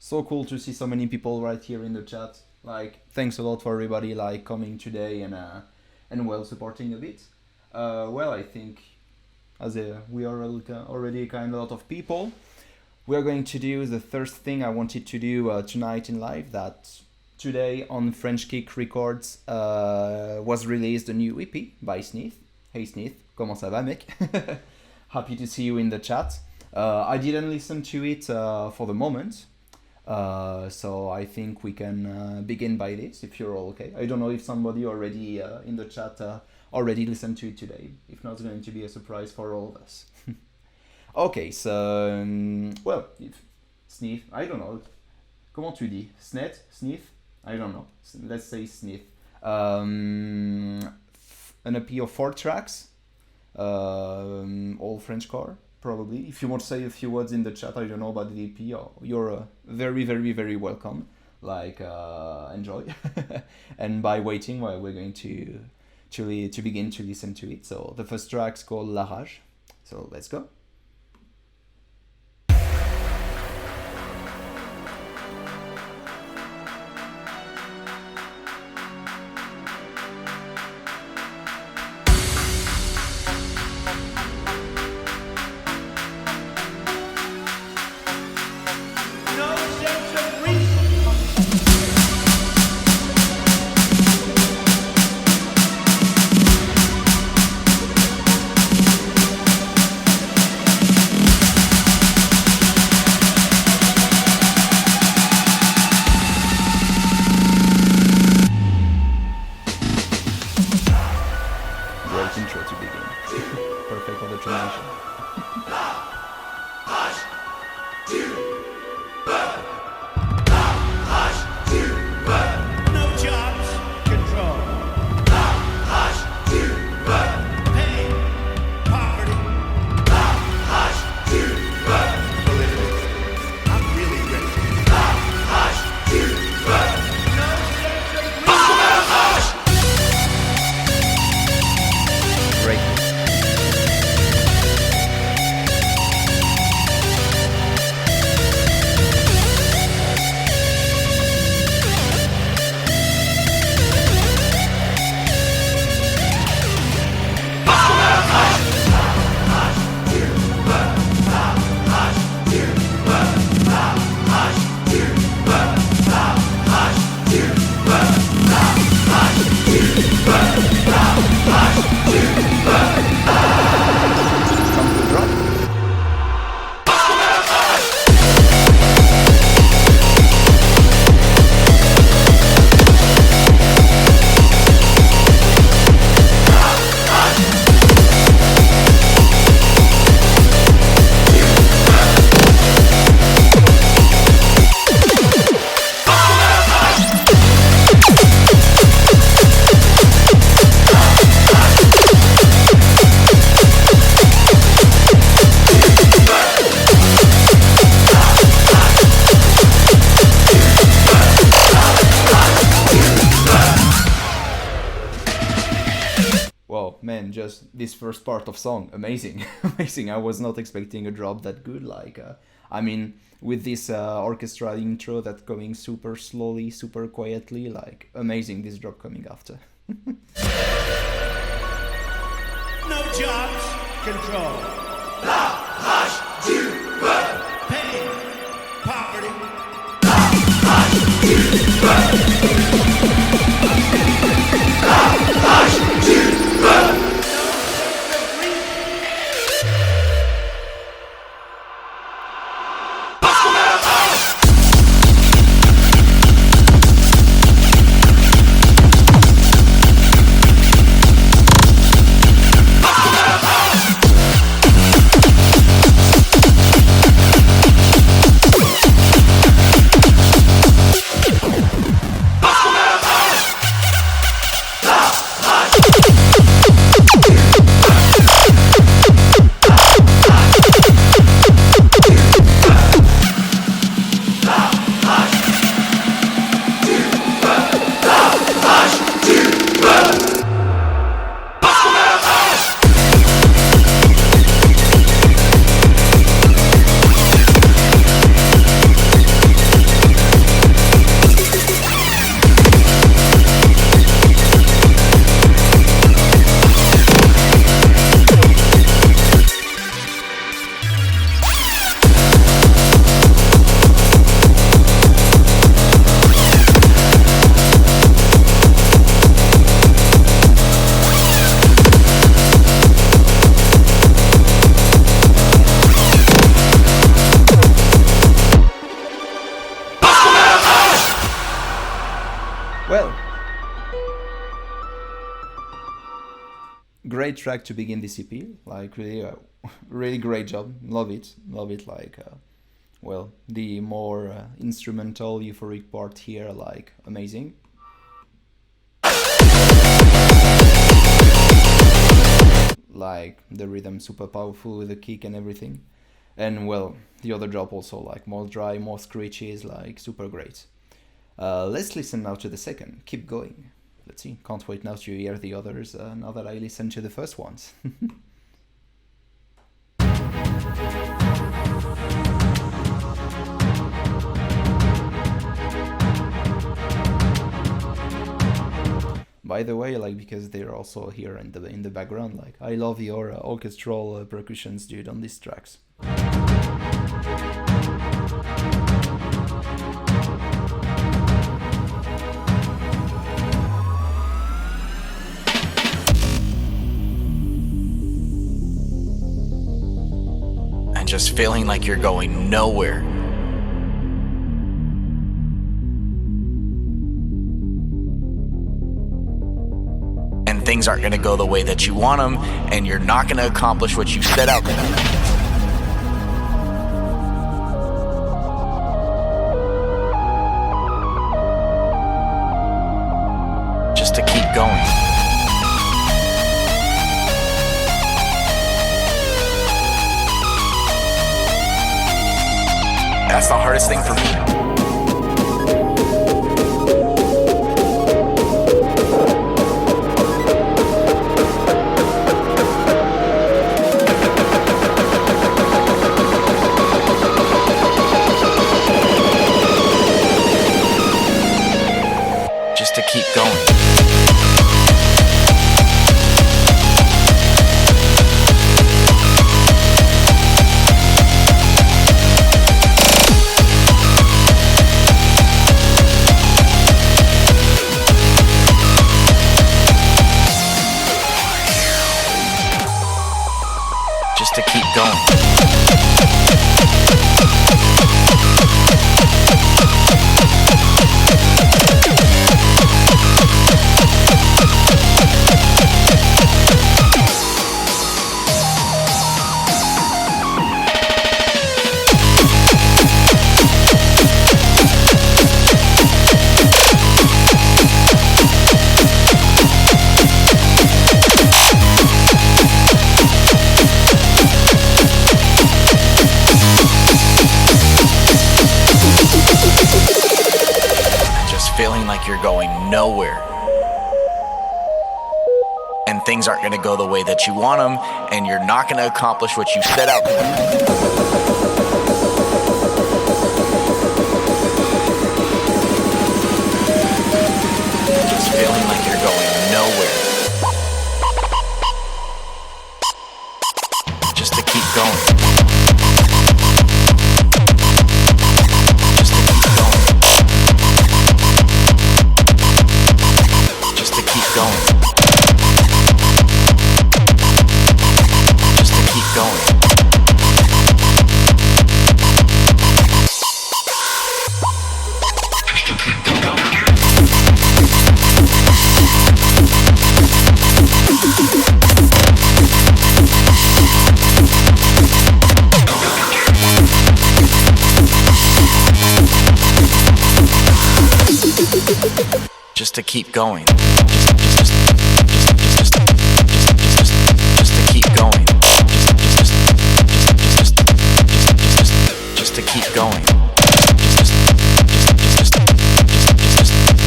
So cool to see so many people right here in the chat. Like, thanks a lot for everybody like coming today and well supporting a bit. Well, I think as we are already kind of a lot of people, we are going to do the first thing I wanted to do tonight in live. That today on Frenchkickz Records was released a new EP by Sneith. Hey Sneith, comment ça va mec? Happy to see you in the chat. I didn't listen to it for the moment, so I think we can begin by this if you're all okay. I don't know if somebody already in the chat already listened to it today. If not, it's going to be a surprise for all of us. Okay, so well, if Sneith, I don't know. Comment tu dis? Sneith? I don't know. Let's say Sneith. An EP of 4 tracks, all Frenchcore, probably. If you want to say a few words in the chat, I don't know about the EP, you're very, very, very welcome. Like, enjoy. And by waiting, well, we're going to begin to listen to it. So the first track's called La Rage. So let's go. This first part of song, amazing. Amazing. I was not expecting a drop that good. Like, I mean, with this orchestral intro that going super slowly, super quietly, like, amazing, this drop coming after. No jobs, control. La rage du peuple. Pain, poverty. La rage du peuple. La rage du peuple. great track to begin this EP. Like really, really great job. Love it. Like, well, the more instrumental, euphoric part here, like amazing. Like the rhythm super powerful with the kick and everything. And well, the other drop also like more dry, more screeches, like super great. Let's listen now to the second. Keep going. Let's see. Can't wait now to hear the others now that I listened to the first ones. By the way, like because they're also here in the background, like I love your orchestral percussions, dude, on these tracks. And just feeling like you're going nowhere. Things aren't going to go the way that you want them, and you're not going to accomplish what you set out to do. Just to keep going. That's the hardest thing for me. To keep going. Just to keep going. Feeling like you're going nowhere, and things aren't going to go the way that you want them, and you're not going to accomplish what you set out to do. Just feeling like you're going nowhere, just to keep going. Just to keep going. Just to keep going. Just to keep going.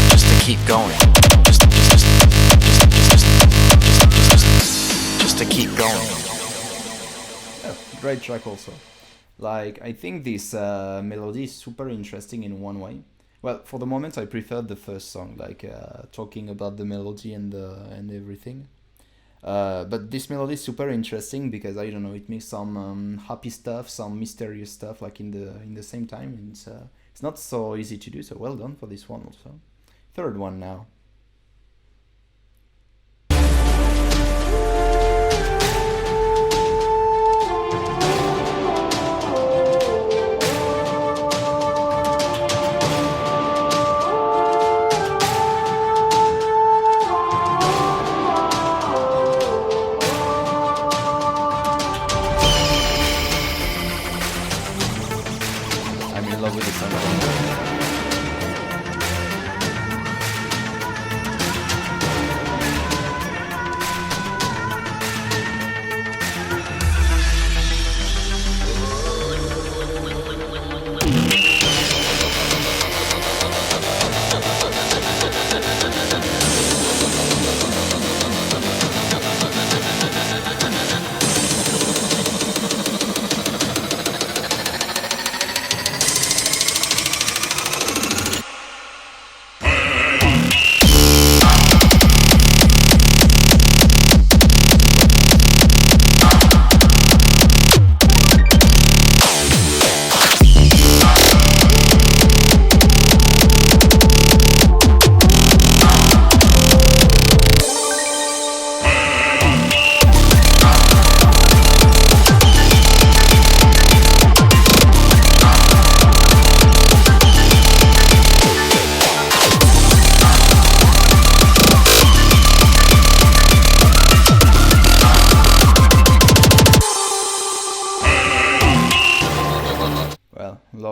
Just to keep going. Just to keep going. Yeah, great track also. Like I think this melody is super interesting in one way. Well, for the moment, I preferred the first song, like talking about the melody and everything. But this melody is super interesting because I don't know, it makes some happy stuff, some mysterious stuff, like in the same time. And it's not so easy to do. So well done for this one also. Third one now.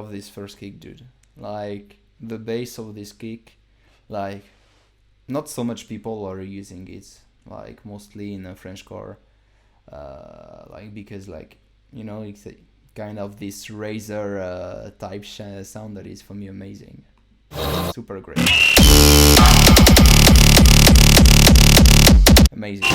love this first kick, dude. Like the bass of this kick, like not so much people are using it, like mostly in a Frenchcore, like because like you know it's a, kind of this razor type sound that is for me amazing, super great, amazing.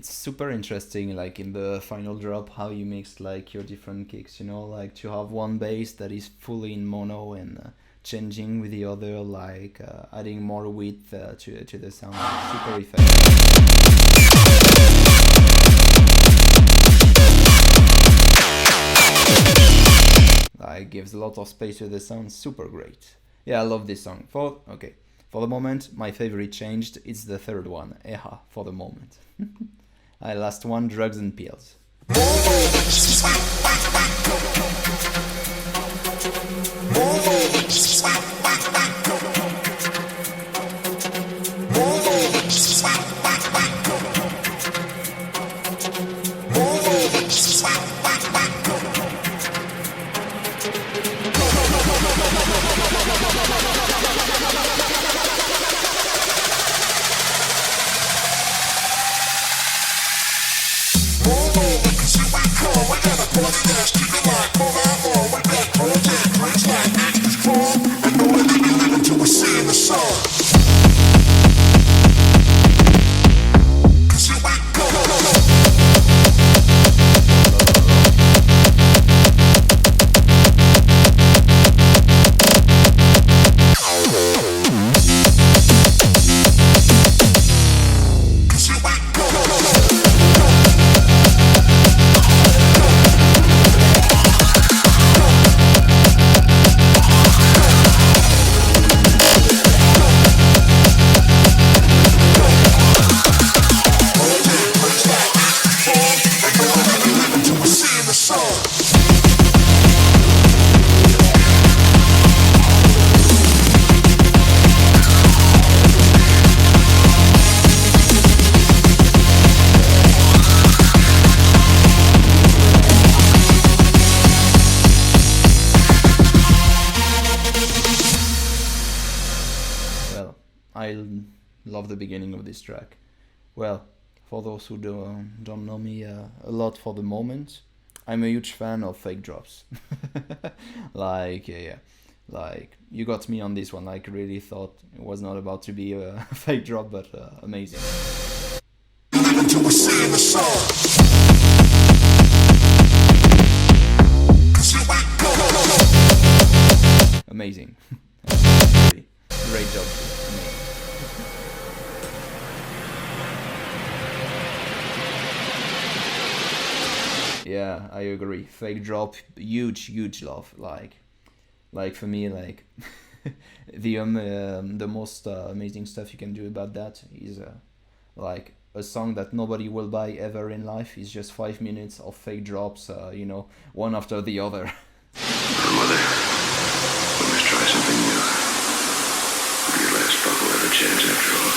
Super interesting, like in the final drop, how you mix like your different kicks, you know, like to have one bass that is fully in mono and changing with the other, like adding more width to the sound, super effective. Like gives a lot of space to the sound, super great. Yeah, I love this song. For the moment, my favorite changed. It's the third one, Eha, for the moment. Last one, Drugs and Pills. I love the beginning of this track. Well, for those who don't know me a lot for the moment, I'm a huge fan of fake drops. Like, yeah, like you got me on this one. Like, really thought it was not about to be a fake drop, but amazing. amazing. Really, great job. Yeah, I agree. Fake drop, huge love. Like for me, like the most amazing stuff you can do about that is like a song that nobody will buy ever in life is just 5 minutes of fake drops, you know, one after the other. Mother, we must try something new. Maybe your last buck will have a chance after all.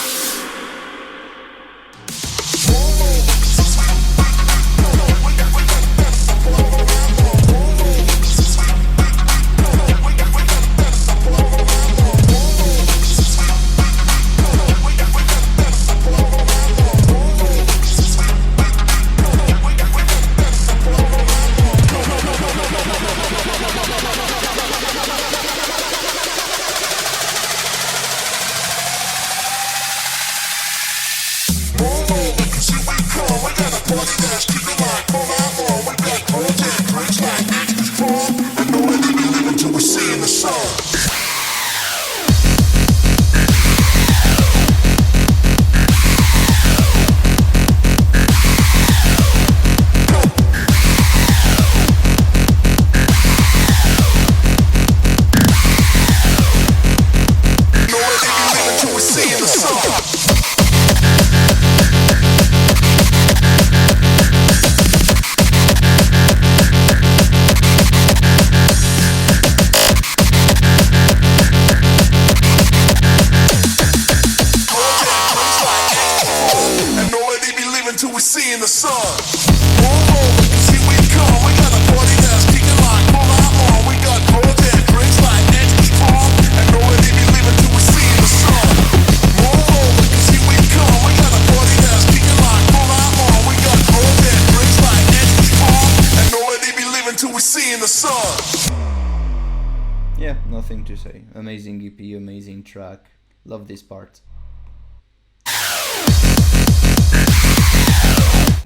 Yeah, nothing to say. Amazing EP, amazing track. Love this part.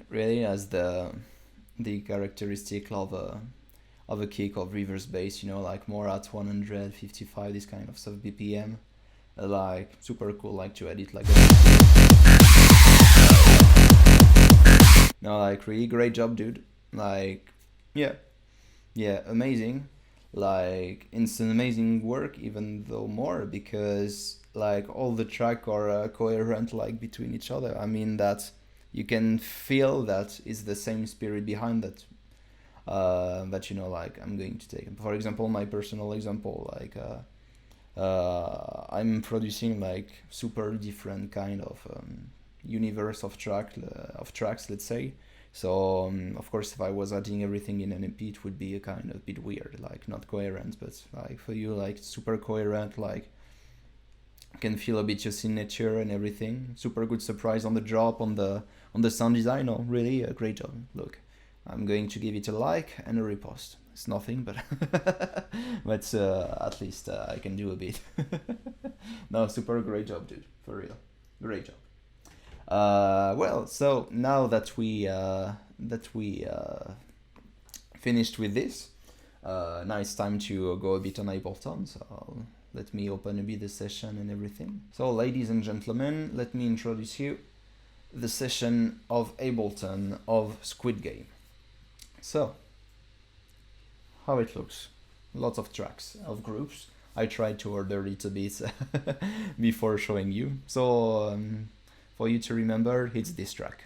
Really has the characteristic of a kick of reverse bass, you know, like more at 155, this kind of stuff BPM. Like super cool, like to edit like that. No, like really great job, dude. Like yeah, amazing. Like it's an amazing work, even though more because like all the track are coherent like between each other. I mean that you can feel that it's the same spirit behind that. That, you know, like I'm going to take, for example, my personal example, like I'm producing like super different kind of universe of tracks, let's say. So of course, if I was adding everything in an EP, it would be a kind of bit weird, like not coherent. But like for you, like super coherent, like you can feel a bit your signature and everything. Super good surprise on the drop, on the sound design. Oh, really a great job. Look, I'm going to give it a like and a repost. It's nothing, but but at least I can do a bit. No, super great job, dude. For real, great job. Well, so now that we finished with this, now it's time to go a bit on Ableton. So let me open a bit the session and everything. So, ladies and gentlemen, let me introduce you the session of Ableton of Squid Game. So, how it looks? Lots of tracks of groups. I tried to order it a bit before showing you. So. For you to remember, it's this track.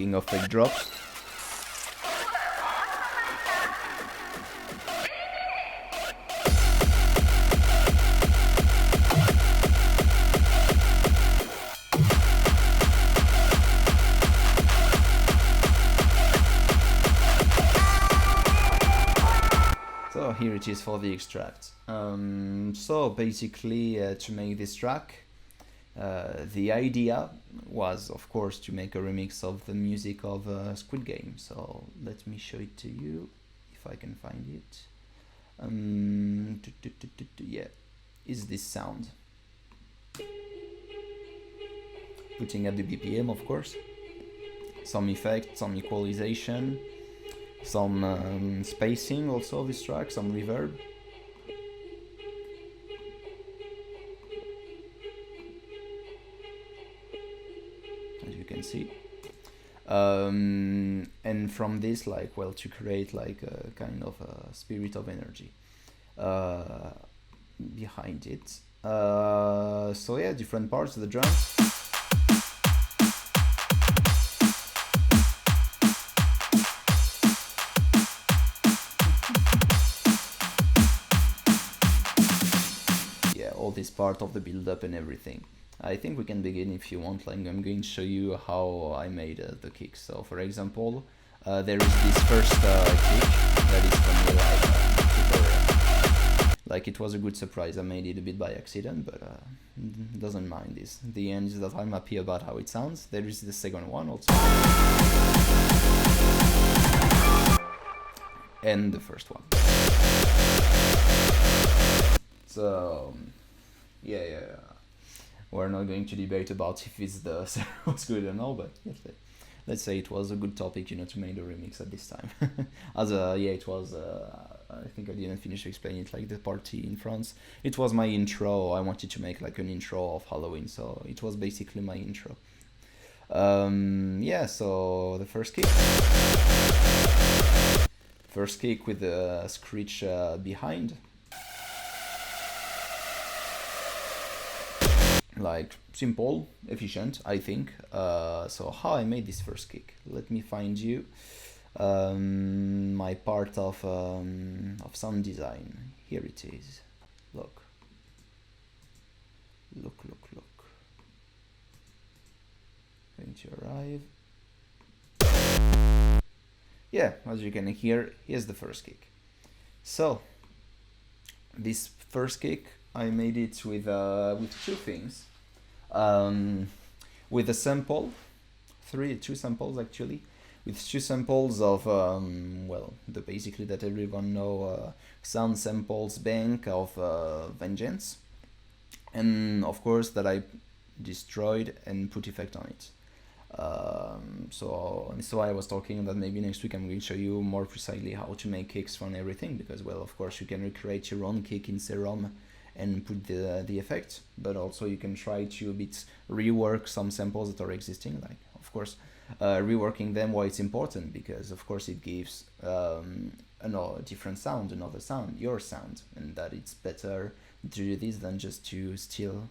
speaking of fake drops. So here it is for the extract. So basically to make this track, the idea was of course to make a remix of the music of Squid Game. So let me show it to you if I can find it. Yeah, is this sound. Putting at the BPM of course. Some effect, some equalization, some spacing also of this track, some reverb. As you can see. And from this, like, well, to create like a kind of a spirit of energy behind it. So yeah, different parts of the drums. All this part of the build-up and everything. I think we can begin if you want. Like, I'm going to show you how I made the kick. So for example, there is this first kick that is for me like it was a good surprise. I made it a bit by accident, but doesn't mind this. The end is that I'm happy about how it sounds. There is the second one also, and the first one. So yeah, we're not going to debate about if it's the was good or no, but yes, let's say it was a good topic, you know, to make the remix at this time. It was. I think I didn't finish to explain it. Like the party in France, it was my intro. I wanted to make like an intro of Halloween, so it was basically my intro. Yeah. So the first kick with the screech behind. Like simple, efficient, I think. So how I made this first kick? Let me find you my part of sound design. Here it is. Look. Going to arrive. Yeah, as you can hear, here's the first kick. So this first kick, I made it with two things. With a sample, two samples actually, with two samples of basically that everyone know, sound samples bank of Vengeance, and of course that I destroyed and put effect on it. So I was talking that maybe next week I'm going to show you more precisely how to make kicks from everything, because well, of course you can recreate your own kick in Serum and put the effect, but also you can try to a bit rework some samples that are existing. Like, of course, reworking them, why it's important, because of course it gives another different sound, another sound, your sound, and that it's better to do this than just to steal.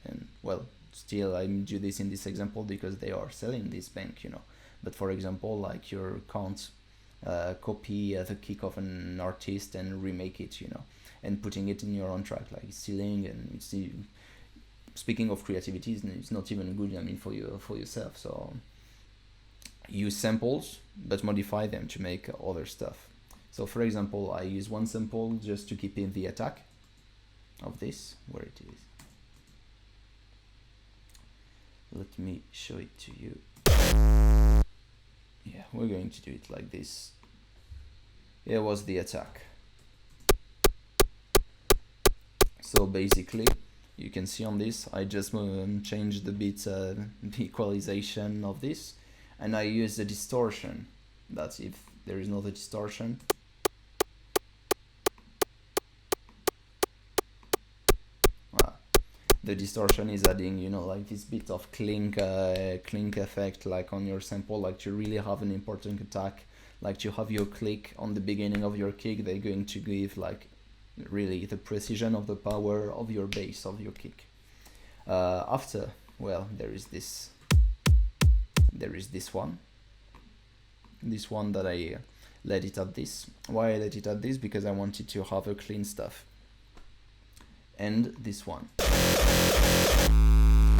And well, still I do this in this example because they are selling this bank, you know. But for example, like you can't copy the kick of an artist and remake it, you know, and putting it in your own track, like stealing. And it's, speaking of creativity, it's not even good, I mean, for yourself. So use samples but modify them to make other stuff. So for example, I use one sample just to keep in the attack of this, where it is. Let me show it to you. Yeah, we're going to do it like this. Here was the attack. So basically, you can see on this, I just changed the bit, the equalization of this, and I use the distortion. That's if there is no distortion. The distortion is adding, you know, like this bit of clink effect, like on your sample, like to really have an important attack, like to have your click on the beginning of your kick. They're going to give like really the precision of the power of your bass of your kick. After, well, there is this one. this one that I let it at this. Why I let it at this? Because I wanted to have a clean stuff. And this one.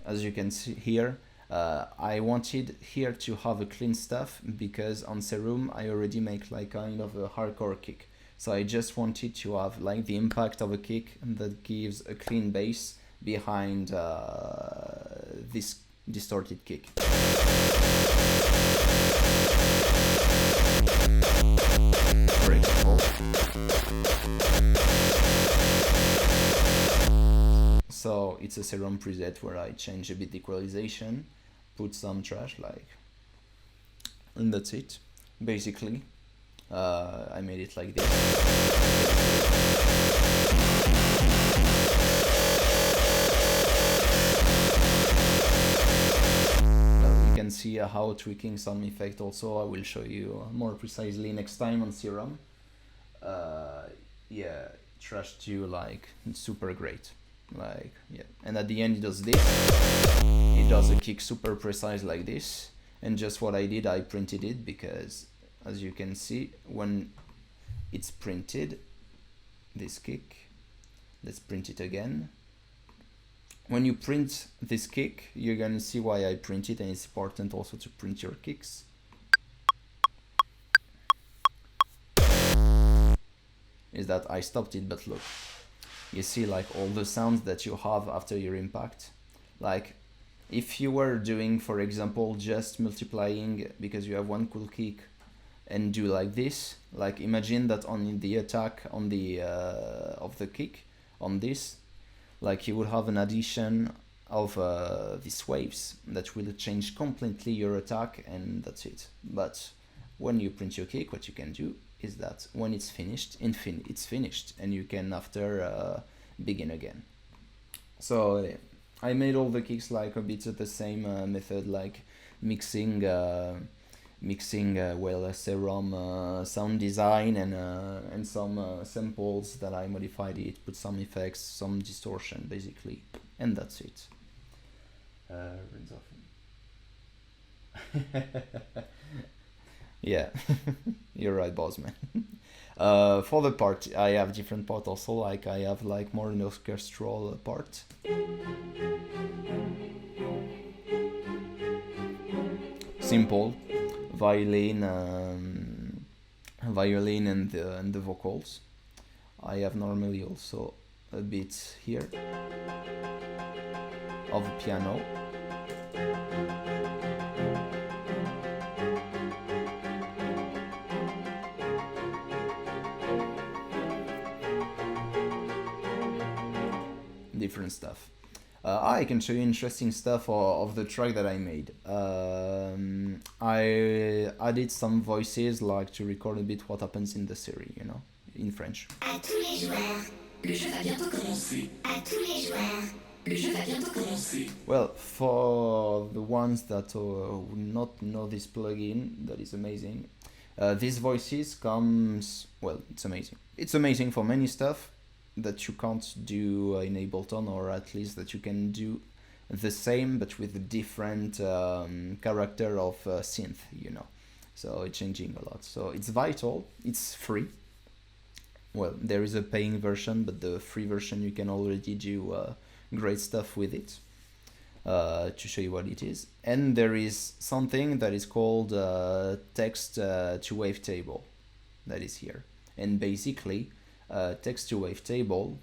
As you can see here, I wanted here to have a clean stuff because on Serum I already make like kind of a hardcore kick. So I just wanted to have like the impact of a kick that gives a clean bass behind this distorted kick. For example. So it's a Serum preset where I change a bit the equalization, put some trash like, and that's it. Basically, I made it like this. You can see how tweaking some effect also. I will show you more precisely next time on Serum. Yeah, trash too, like it's super great. Like, yeah, and at the end it does this. It does a kick super precise like this, and just what I did, I printed it because as you can see when it's printed, this kick, let's print it again. When you print this kick, you're gonna see why I print it, and it's important also to print your kicks. Is that I stopped it, but look. You see like all the sounds that you have after your impact. Like if you were doing, for example, just multiplying because you have one cool kick and do like this, like imagine that on the attack on the of the kick on this, like you would have an addition of these waves that will change completely your attack, and that's it. But when you print your kick, what you can do is that when it's finished, it's finished, and you can after begin again. So I made all the kicks like a bit of the same method, like mixing well Serum sound design and some samples that I modified it, put some effects, some distortion basically, and that's it. Rinse off. Yeah, you're right, boss man. For the part, I have different part also, like I have like more an orchestral part. Simple, violin and the vocals. I have normally also a bit here of piano. Different stuff. I can show you interesting stuff of the track that I made. I added some voices like to record a bit what happens in the series, you know, in French. À tous les joueurs, le jeu va bientôt commencer. À tous les joueurs, le jeu va bientôt commencer. Well, for the ones that would not know this plugin, that is amazing. These voices comes, well, it's amazing. It's amazing for many stuff that you can't do in Ableton, or at least that you can do the same but with a different character of synth, you know. So it's changing a lot. So it's vital, it's free. Well, there is a paying version, but the free version you can already do great stuff with it. To show you what it is. And there is something that is called text to wavetable that is here. And basically text to wavetable,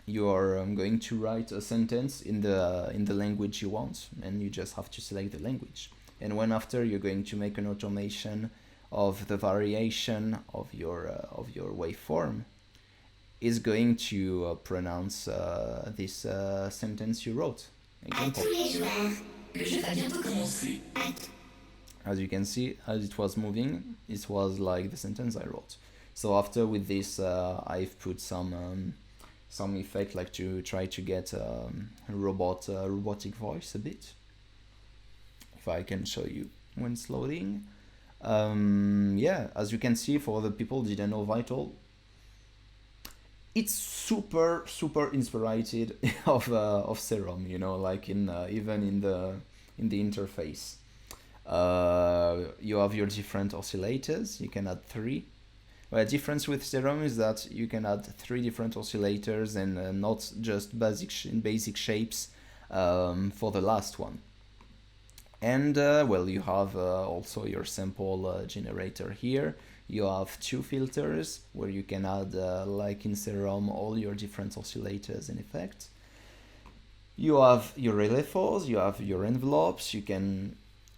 you are going to write a sentence in the language you want, and you just have to select the language. And when after you're going to make an automation of the variation of your waveform, is going to pronounce this sentence you wrote. Example. As you can see, as it was moving, it was like the sentence I wrote. So after with this, I've put some effect, like to try to get a robotic voice a bit. If I can show you when it's loading. Yeah, as you can see, for the people who didn't know Vital, it's super inspired of Serum, you know, like in even in the interface. You have your different oscillators. You can add 3. Well, the difference with Serum is that you can add 3 different oscillators and not just basic shapes for the last one. And well, you have also your sample generator here. You have 2 filters where you can add, like in Serum, all your different oscillators and effects. You have your LFOs, you have your envelopes, you can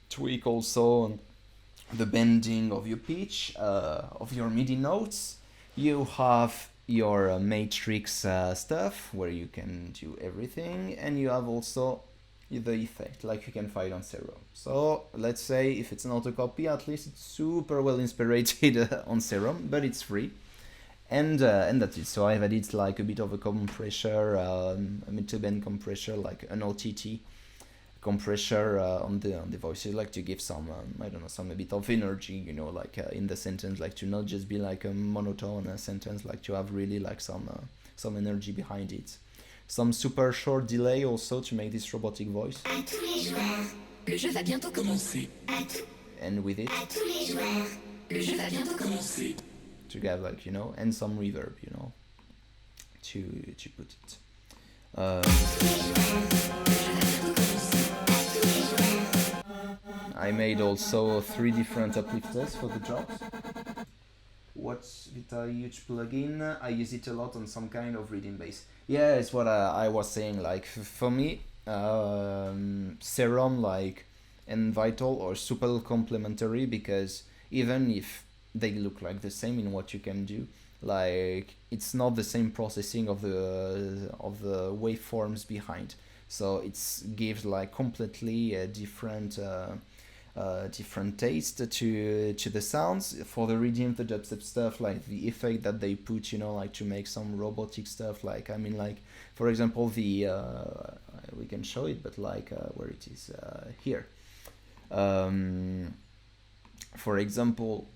tweak also the bending of your pitch, of your MIDI notes. You have your matrix stuff where you can do everything, and you have also the effect like you can find on Serum. So let's say if it's not a copy, at least it's super well inspired on Serum, but it's free. And that's it. So I've added like a bit of a compressor, a mid-to-bend compressor, like an OTT compressor on the voices, like to give some I don't know, some a bit of energy, you know, like in the sentence, like to not just be like a monotone sentence, like to have really like some energy behind it. Some super short delay also to make this robotic voice. À tous les joueurs, le jeu va bientôt commencer. And with it, À tous les joueurs, le jeu va bientôt commencer. to have like, you know, and some reverb, you know, to put it. I made also 3 different uplifters for the drops. What's with a huge plugin? I use it a lot on some kind of rhythm bass. Yeah, it's what I was saying. Like for me, Serum like and Vital are super complementary, because even if they look like the same in what you can do, like it's not the same processing of the waveforms behind. So it's gives like completely a different taste to the sounds. For the rhythm, the dubstep stuff, like the effect that they put, you know, like to make some robotic stuff. Like I mean, like for example, the we can show it, but like where it is here. For example,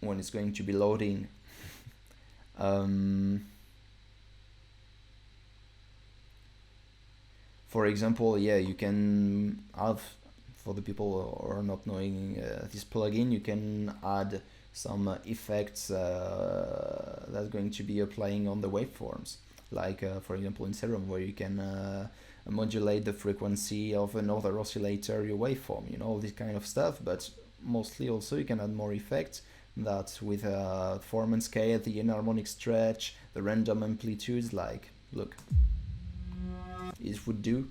when it's going to be loading, for example, yeah, you can have, for the people who are not knowing this plugin, you can add some effects that's going to be applying on the waveforms, like for example in Serum, where you can modulate the frequency of another oscillator, your waveform, you know, all this kind of stuff. But mostly also you can add more effects that with form and scale, the enharmonic stretch, the random amplitudes, like look, it would do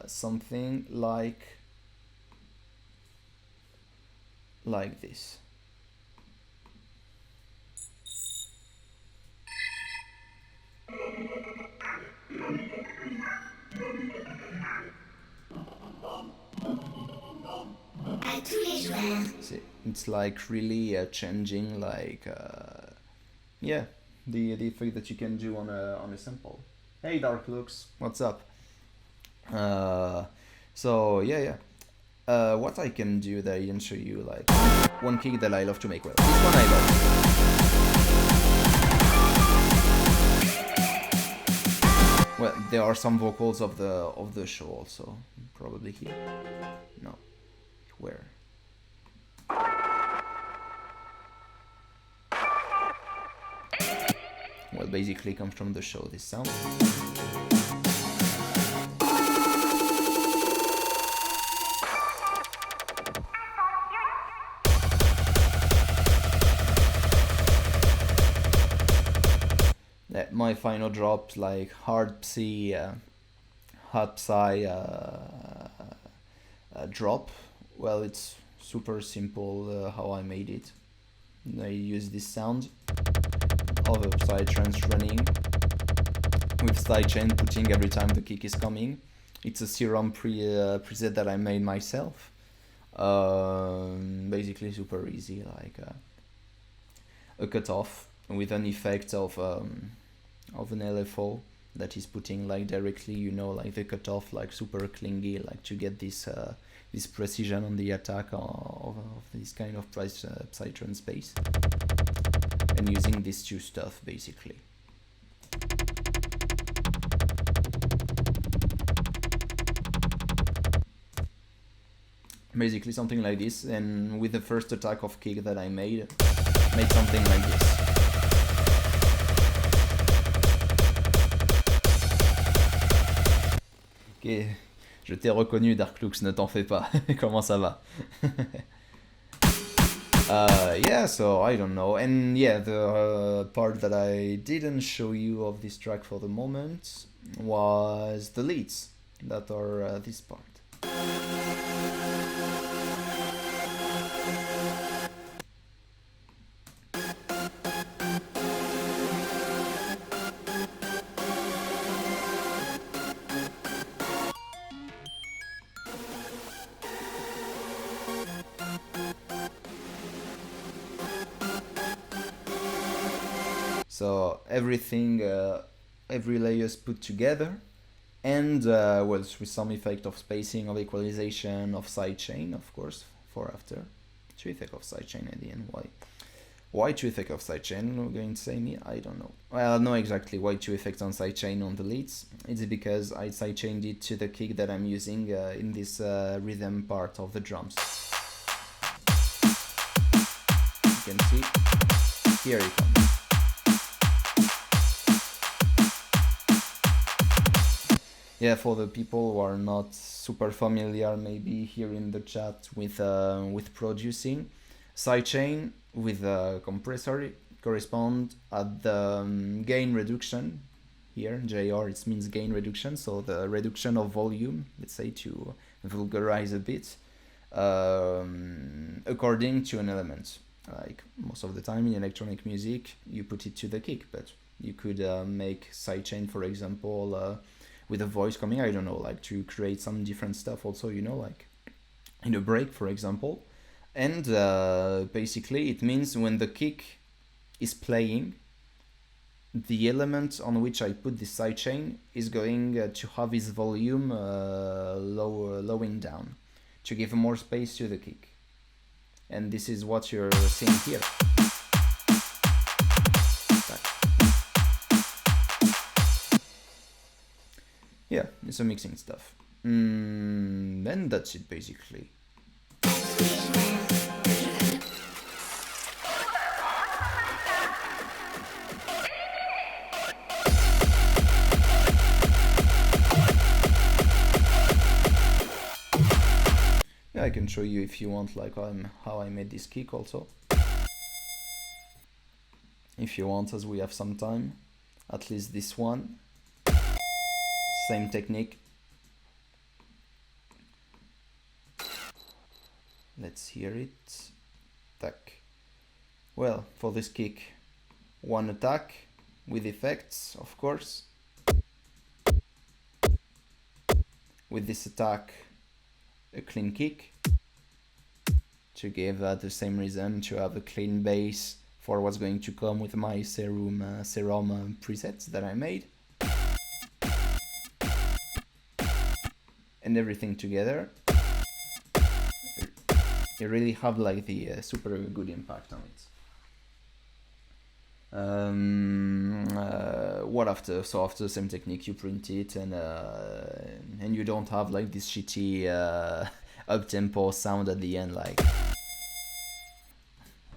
something like this. À tous les joueurs. See, it's like really changing, like yeah, the effect that you can do on a sample. Hey Dark Looks, what's up? So yeah. What I can do that I didn't show you, like one kick that I love to make. Well, this one I love. Well, there are some vocals of the show also, probably here. No, where? Well, basically comes from the show, this sound. My final drop, like hard psy drop. Well, it's super simple how I made it. I use this sound of a psytrance running with sidechain putting every time the kick is coming. It's a Serum preset that I made myself. Basically super easy, like a cutoff with an effect of an LFO that is putting like directly, you know, like the cutoff, like super clingy, like to get this this precision on the attack of this kind of psytrance bass, and using these two stuff basically. basically something like this, and with the first attack of kick that I made something like this. Ok, je t'ai reconnu Darklux, ne t'en fais pas. Comment ça va? Yeah, so I don't know, and yeah, the part that I didn't show you of this track for the moment was the leads that are this part. So everything, every layer is put together, and well, with some effect of spacing, of equalization, of sidechain, of course, for after. Two effect of sidechain at the end. Why two effect of sidechain? You're going to say me? I don't know. Well, I know exactly why two effects on sidechain on the leads. It's because I sidechained it to the kick that I'm using in this rhythm part of the drums. You can see, here it comes. Yeah, for the people who are not super familiar, maybe here in the chat with producing, sidechain with a compressor correspond at the gain reduction. Here, JR, it means gain reduction, so the reduction of volume, let's say to vulgarize a bit, according to an element. Like most of the time in electronic music, you put it to the kick, but you could make sidechain, for example, with a voice coming, I don't know, like to create some different stuff also, you know, like in a break, for example. And basically it means when the kick is playing, the element on which I put this sidechain is going to have its volume lowering down to give more space to the kick. And this is what you're seeing here. Yeah, it's a mixing stuff. And that's it basically. Yeah, I can show you if you want, like how I made this kick also. If you want, as we have some time, at least this one. Same technique. Let's hear it. Tack. Well, for this kick, one attack with effects, of course. With this attack, a clean kick to give the same reason to have a clean bass for what's going to come with my serum presets that I made. And everything together, you really have like the super good impact on it. What after? So after the same technique, you print it, and you don't have like this shitty up-tempo sound at the end, like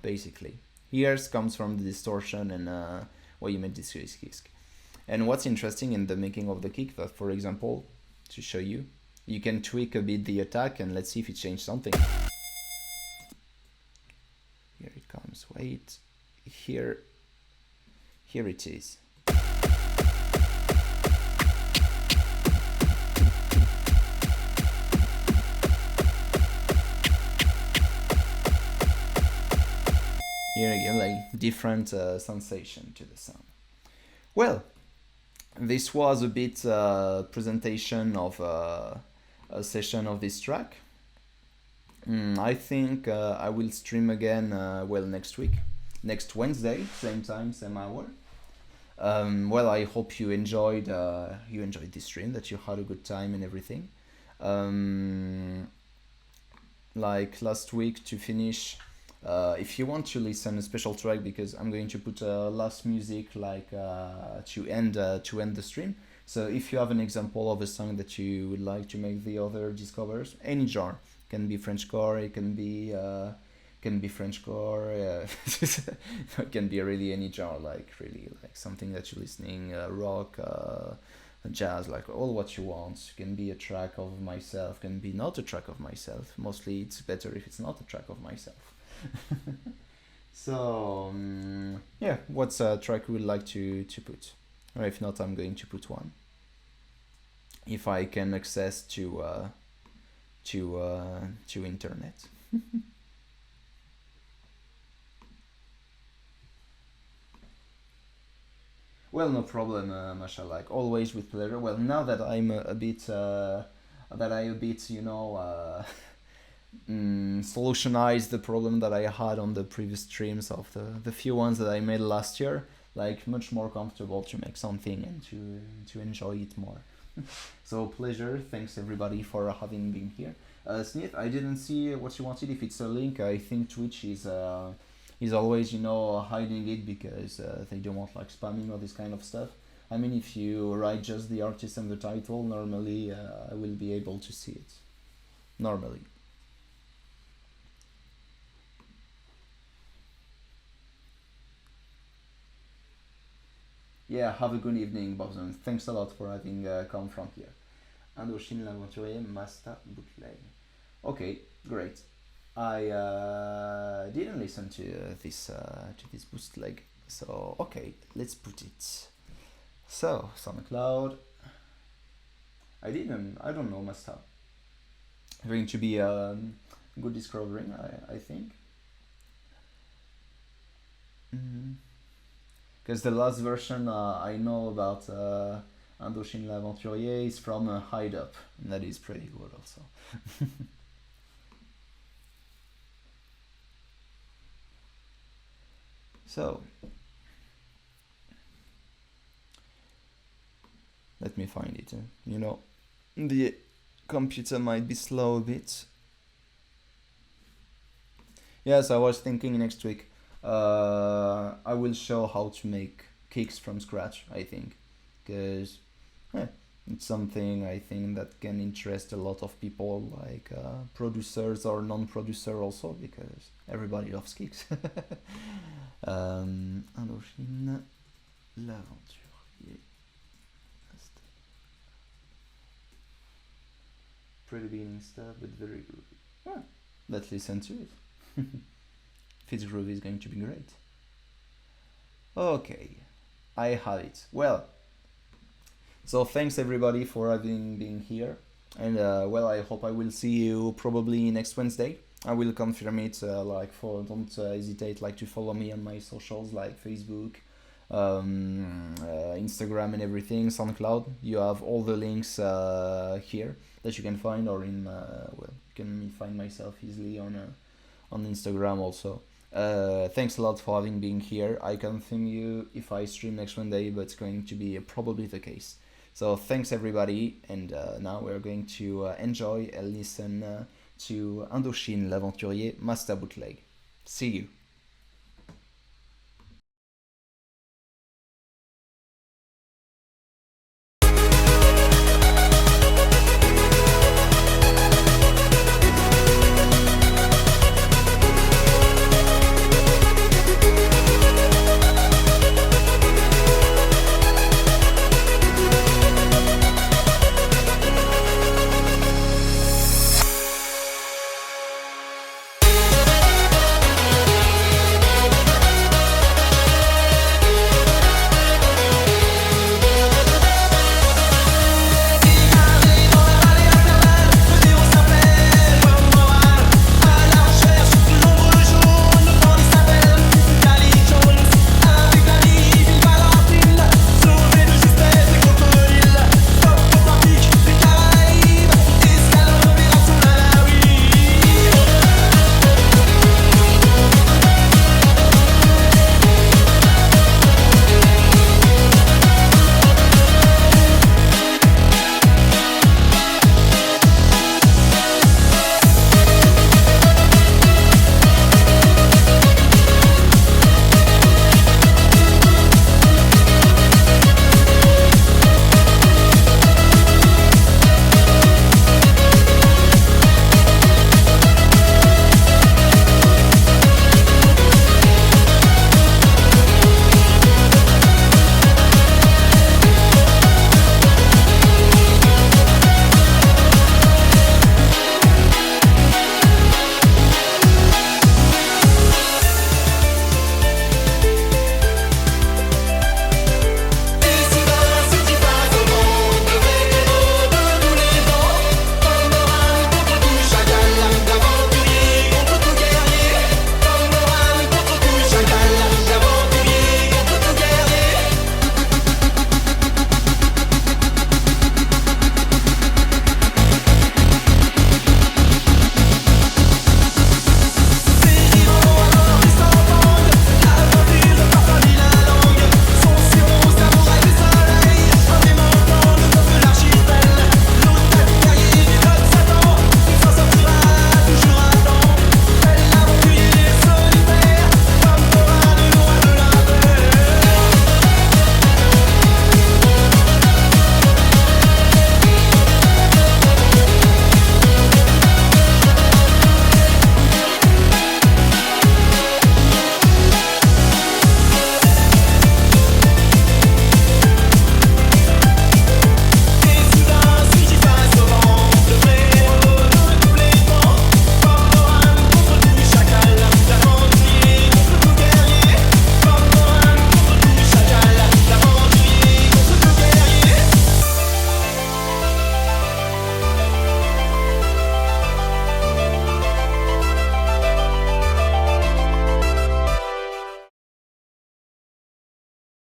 basically. Here comes from the distortion and what you made this kick. And what's interesting in the making of the kick, that for example, to show you, you can tweak a bit the attack and let's see if it changed something. Here it comes, wait, here it is. Here again, like different sensation to the sound. Well, this was a bit presentation of a session of this track. I think I will stream again, well, next week, next Wednesday, same time, same hour. Well, I hope you enjoyed this stream, that you had a good time and everything. Like last week, to finish, if you want to listen a special track, because I'm going to put last music like to end the stream. So if you have an example of a song that you would like to make the other discovers, any genre, Can be Frenchcore, it can be Frenchcore, it can be really any genre, like really like something that you're listening, rock, jazz, like all what you want. It can be a track of myself, can be not a track of myself. Mostly it's better if it's not a track of myself. So yeah, what's a track you would like to put? Or if not, I'm going to put one. If I can access to internet. Well, no problem, Masha. Like always with pleasure. Well, now that I'm a bit, solutionize the problem that I had on the previous streams of the few ones that I made last year. Like much more comfortable to make something and to enjoy it more. So pleasure. Thanks everybody for having been here. Sneith, I didn't see what you wanted. If it's a link, I think Twitch is always hiding it because they don't want like spamming or this kind of stuff. I mean, if you write just the artist and the title, normally I will be able to see it. Normally. Yeah, have a good evening, Bobson. Thanks a lot for having come from here. Indochine l'Aventurier, Masta Bootleg. Okay, great. I didn't listen to this bootleg, so okay, let's put it. So SoundCloud. I don't know Masta. Going to be a good discovering, I think. Because the last version I know about Indochine l'Aventurier is from Hide Up, and that is pretty good also. So, let me find it. The computer might be slow a bit. Yes, I was thinking next week I will show how to make kicks from scratch, I think, because it's something I think that can interest a lot of people, like producers or non-producer also, because everybody loves kicks. Indochine l'Aventurier. Pretty beginning stuff, but very groovy. Let's listen to it. If it's groovy, it's going to be great. Okay, I have it. Well, so thanks everybody for having been here, and I hope I will see you probably next Wednesday. I will confirm it. Don't hesitate to follow me on my socials like Facebook, Instagram, and everything. SoundCloud. You have all the links here that you can find, or in you can find myself easily on Instagram also. Thanks a lot for having been here. I confirm you if I stream next Wednesday, but it's going to be probably the case. So thanks everybody, and now we're going to enjoy and listen to Indochine l'Aventurier Master Bootleg. See you.